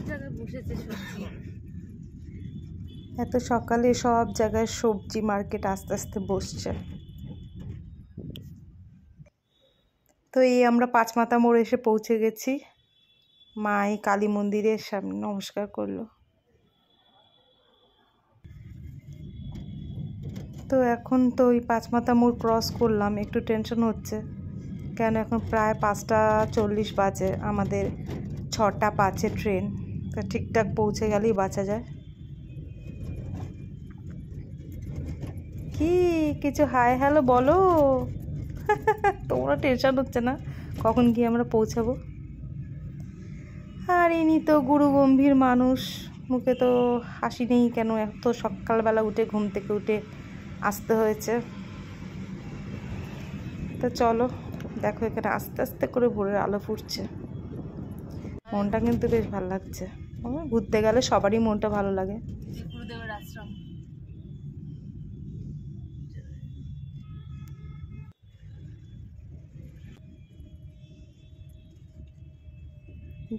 জায়গায় বসেছে সবজি। এত সকালে সব জায়গায় সবজি মার্কেট আস্তে আস্তে বসছে। তো এই আমরা পাঁচমাথা মোড় এসে পৌঁছে গেছি। মা এই কালী মন্দিরের সামনে নমস্কার করলো। তো এখন তো ওই পাঁচমাথা মোড় ক্রস করলাম, একটু টেনশন হচ্ছে, কেন এখন প্রায় 5:40 বাজে, আমাদের 6:05 ট্রেন। তা ঠিকঠাক পৌঁছে গেলেই বাঁচা যায়। কি কিছু হাই হ্যালো বলো। তোমরা টেনশন হচ্ছে না কখন গিয়ে আমরা পৌঁছাবো। আর ইনি তো গুরু গম্ভীর মানুষ, মুখে তো হাসি নেই কেন, এত সকালবেলা উঠে ঘুম থেকে উঠে আসতে হয়েছে। তো চলো দেখো, এখানে আস্তে আস্তে করে ভোরের আলো ফুটছে। মনটা কিন্তু বেশ ভালো লাগছে। ঘুরতে গেলে সবারই মনটা ভালো লাগে। গুরুদেবের আশ্রম।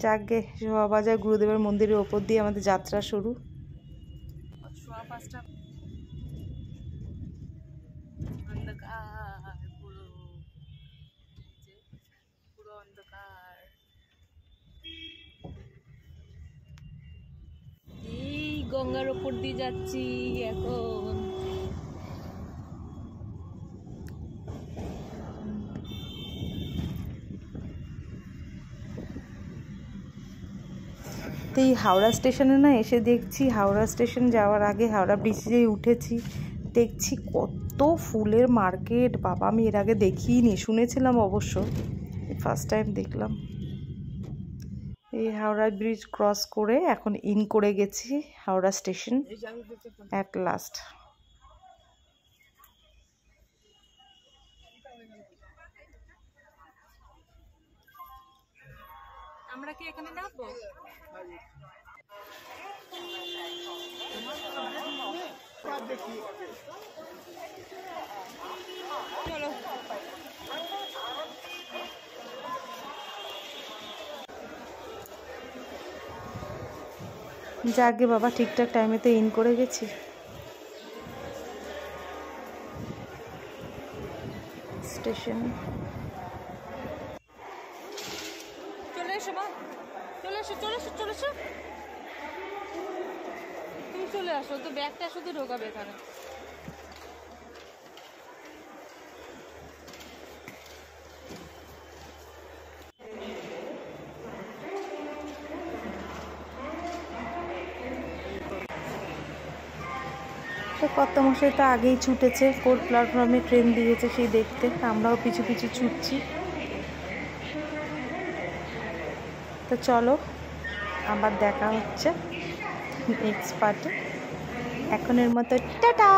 যাকগে, শোভাবাজার গুরুদেবের মন্দিরের ওপর দিয়ে আমাদের যাত্রা শুরু। সোয়া 5টা। অন্ধকার পুরো অন্ধকার। এই গঙ্গার ওপর দিয়ে যাচ্ছি এখন। তো এই হাওড়া স্টেশনে না এসে দেখছি, হাওড়া স্টেশন যাওয়ার আগে হাওড়া ব্রিজে উঠেছি, দেখছি কত ফুলের মার্কেট। বাবা, আমি এর আগে দেখিনি, শুনেছিলাম অবশ্য, ফার্স্ট টাইম দেখলাম। এই হাওড়া ব্রিজ ক্রস করে এখন ইন করে গেছি হাওড়া স্টেশন অ্যাট লাস্ট। আমরা কি এখানে নামবো? চলো। যাকে বাবা, ঠিকঠাক টাইমেতে ইন করে গেছি। স্টেশন চলে এসো মা, চলে এসো চলে এসো চলে এসো। তুমি চলে আসো, তো ব্যাগটা শুধু ঢোকাবে এখানে। তো কত মশাই তো আগেই ছুটেছে, কোন প্ল্যাটফর্মে ট্রেন দিয়েছে সেই দেখতে, আমরাও পিছু পিছু ছুটছি। তো চলো আবার দেখা হচ্ছে নেক্সট পার্টে। এখনের মতো টাটা।